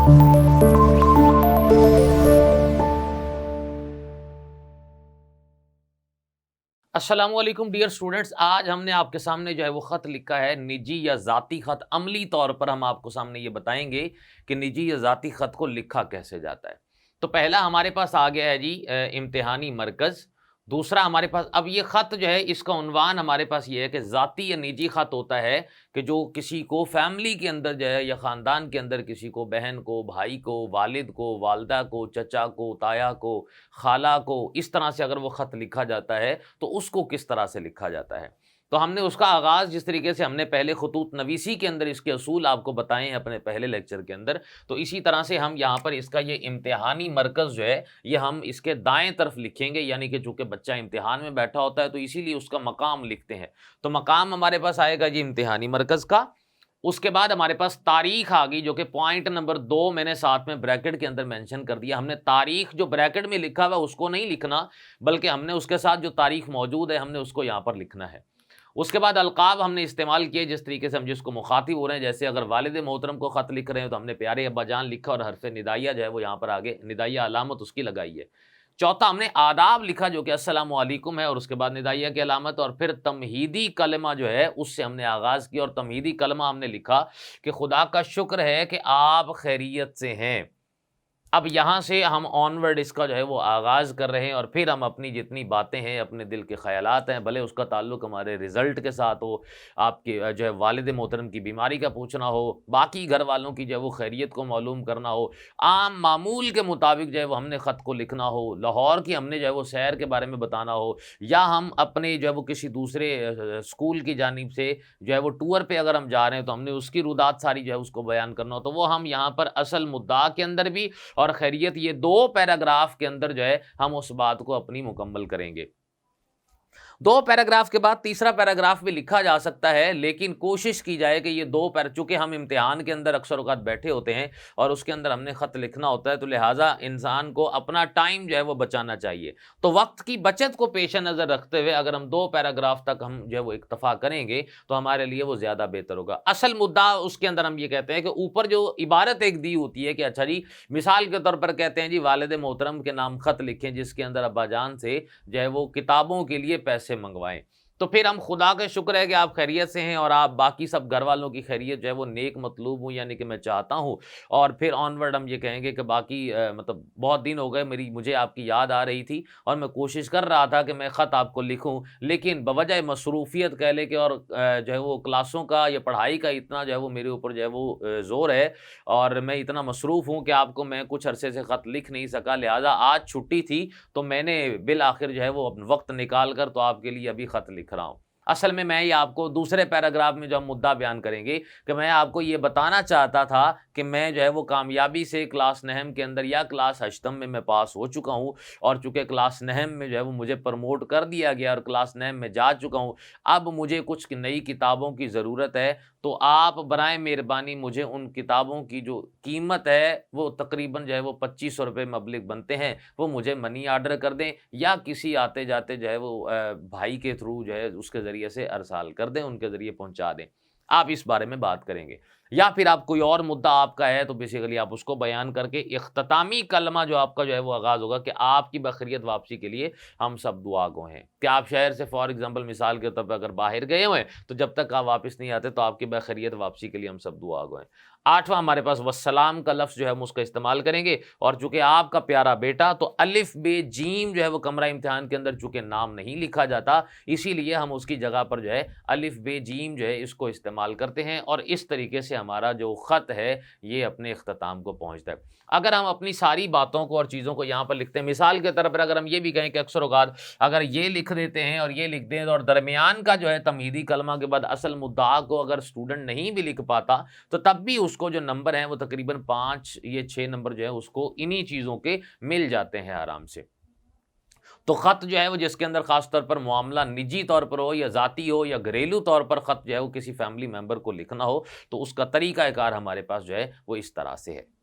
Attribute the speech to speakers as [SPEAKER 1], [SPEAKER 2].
[SPEAKER 1] अस्सलामुअलैकुम dear students, आज हमने आपके सामने जो है वो ख़त लिखा है निजी या ज़ाती ख़त। अमली तौर पर हम आपको सामने ये बताएंगे कि निजी या ज़ाती ख़त को लिखा कैसे जाता है। तो पहला हमारे पास आ गया है जी इम्तिहानी मरकज़। दूसरा हमारे पास अब ये ख़त जो है इसका उन्वान हमारे पास ये है कि ज़ाती या निजी ख़त होता है कि जो किसी को फैमिली के अंदर जो है या ख़ानदान के अंदर किसी को, बहन को, भाई को, वालिद को, वालदा को, चचा को, ताया को, खाला को, इस तरह से अगर वो ख़त लिखा जाता है तो उसको किस तरह से लिखा जाता है। तो हमने उसका आगाज़ जिस तरीके से हमने पहले ख़ुतूत नवीसी के अंदर इसके असूल आपको बताए हैं अपने पहले लेक्चर के अंदर, तो इसी तरह से हम यहाँ पर इसका ये इम्तिहानी मरकज़ जो है ये हम इसके दाएं तरफ लिखेंगे, यानी कि चूँकि बच्चा इम्तिहान में बैठा होता है तो इसीलिए उसका मकाम लिखते हैं। तो मकाम हमारे पास आएगा जी इम्तिहानी मरकज़ का। उसके बाद हमारे पास तारीख आ गई, जो कि पॉइंट नंबर 2 मैंने साथ में ब्रैकेट के अंदर मेंशन कर दिया। हमने तारीख जो ब्रैकेट में लिखा हुआ उसको नहीं लिखना, बल्कि हमने उसके साथ जो तारीख मौजूद है हमने उसको यहाँ पर लिखना है। उसके बाद अलकाब हमने इस्तेमाल किए जिस तरीके से हम जिसको मुखातिब हो रहे हैं, जैसे अगर वालिद मोहतरम को ख़त लिख रहे हैं तो हमने प्यारे अब्बा जान लिखा और हरफ निदाइया जो है वो यहाँ पर आगे निदाइया अलामत उसकी लगाई है। चौथा हमने आदाब लिखा जो कि अस्सलामु अलैकुम है और उसके बाद निदाइया की अलामत, और फिर तमहीदी कलमा जो है उससे हमने आगाज़ किया और तमहीदी कलमा हमने लिखा कि खुदा का शुक्र है कि आप खैरियत से हैं। अब यहाँ से हम ऑनवर्ड इसका जो है वो आगाज़ कर रहे हैं और फिर हम अपनी जितनी बातें हैं, अपने दिल के ख़यालात हैं, भले उसका ताल्लुक़ हमारे रिज़ल्ट के साथ हो, आपके जो है वालिद मोहतरम की बीमारी का पूछना हो, बाकी घर वालों की जो है वो खैरियत को मालूम करना हो, आम मामूल के मुताबिक जो है वो हमने ख़त को लिखना हो, लाहौर की हमने जो है वो सैर के बारे में बताना हो, या हम अपने जो है वो किसी दूसरे स्कूल की जानिब से जो है वो टूर पे अगर हम जा रहे हैं तो हमने उसकी रुदात सारी जो है उसको बयान करना हो, तो वो हम यहाँ पर असल मुद्दा के अंदर भी और खैरियत ये 2 पैराग्राफ के अंदर जो है हम उस बात को अपनी मुकम्मल करेंगे। 2 पैराग्राफ के बाद तीसरा पैराग्राफ भी लिखा जा सकता है, लेकिन कोशिश की जाए कि ये 2 चूँकि हम इम्तिहान के अंदर अक्सर औक़ात बैठे होते हैं और उसके अंदर हमने ख़त लिखना होता है, तो लिहाजा इंसान को अपना टाइम जो है वो बचाना चाहिए। तो वक़्त की बचत को पेश नज़र रखते हुए अगर हम 2 पैराग्राफ तक हम जो है वो इक्तफ़ा करेंगे तो हमारे लिए वो ज़्यादा बेहतर होगा। असल मुद्दा उसके अंदर हम ये कहते हैं कि ऊपर जो इबारत एक दी होती है कि अच्छा जी, मिसाल के तौर पर कहते हैं जी वालिद मोहतरम के नाम ख़त लिखें जिसके अंदर अब्बाजान से जो है वो किताबों के लिए पैसे मंगवाएं। तो फिर हम खुदा का शुक्र है कि आप खैरियत से हैं और आप बाकी सब घर वालों की खैरियत जो है वो नेक मतलूब हूँ, यानी कि मैं चाहता हूँ। और फिर ऑनवर्ड हम ये कहेंगे कि बाकी मतलब बहुत दिन हो गए मुझे आपकी याद आ रही थी और मैं कोशिश कर रहा था कि मैं ख़त आपको लिखूं, लेकिन बवजह मसरूफियत कह ले के और जो है वो क्लासों का या पढ़ाई का इतना जो है वो मेरे ऊपर जो है वो ज़ोर है और मैं इतना मसरूफ़ हूँ कि आपको मैं कुछ अरसे से ख़त लिख नहीं सका। लिहाजा आज छुट्टी थी तो मैंने बिल आखिर जो है वो वक्त निकाल कर तो आपके लिए अभी ख़त लिख रहा हूँ। असल में मैं ये आपको दूसरे पैराग्राफ में जो हम मुद्दा बयान करेंगे कि मैं आपको ये बताना चाहता था कि मैं जो है वो कामयाबी से क्लास नहम के अंदर या क्लास अष्टम में मैं पास हो चुका हूँ और चूँकि क्लास नहम में जो है वो मुझे प्रमोट कर दिया गया और क्लास नहम में जा चुका हूँ। अब मुझे कुछ नई किताबों की ज़रूरत है, तो आप बराए मेहरबानी मुझे उन किताबों की जो कीमत है वो तकरीबन जो है वो 2500 रुपये मबलग बनते हैं, वो मुझे मनी ऑर्डर कर दें या किसी आते जाते जो है वो भाई के थ्रू जो है उसके ज़रिए से अरसाल कर दें, उनके ज़रिए पहुँचा दें। आप इस बारे में बात करेंगे या फिर आप कोई और मुद्दा आपका है तो बेसिकली आप उसको बयान करके इख्तितामी कलमा जो आपका जो है वो आगाज़ होगा कि आपकी बखैरियत वापसी के लिए हम सब दुआ गो हैं। कि आप शहर से फॉर एग्जांपल मिसाल के तौर पर अगर बाहर गए हुए हैं तो जब तक आप वापस नहीं आते तो आपकी बखैरियत वापसी के लिए हम सब दुआ गो हैं। 8वां हमारे पास वस्सलाम का लफ्ज़ जो है हम उसका इस्तेमाल करेंगे और चूँकि आपका प्यारा बेटा तो अलिफ बे जीम जो है वो कमरा इम्तिहान के अंदर चूँकि नाम नहीं लिखा जाता, इसीलिए हम उसकी जगह पर जो है अलिफ बे जीम जो है इसको इस्तेमाल करते हैं और इस तरीके से हमारा जो ख़त है ये अपने इख्तिताम को पहुँचता है। अगर हम अपनी सारी बातों को और चीज़ों को यहाँ पर लिखते हैं, मिसाल के तौर पर अगर हम ये भी कहें कि अक्सर औक़ात अगर ये लिख देते हैं और ये लिख दें और दरमियान का जो है तमहीदी कलमा के बाद असल मुद्दा को अगर स्टूडेंट नहीं भी लिख पाता तो तब भी उसको जो नंबर हैं वो तकरीबन 5 या 6 नंबर जो है उसको इन्हीं चीज़ों के मिल जाते हैं आराम से। तो ख़त जो है वो जिसके अंदर ख़ास तौर पर मामला निजी तौर पर हो या ज़ाती हो या घरेलू तौर पर ख़त जो है वो किसी फैमिली मेंबर को लिखना हो तो उसका तरीक़ाकार हमारे पास जो है वो इस तरह से है।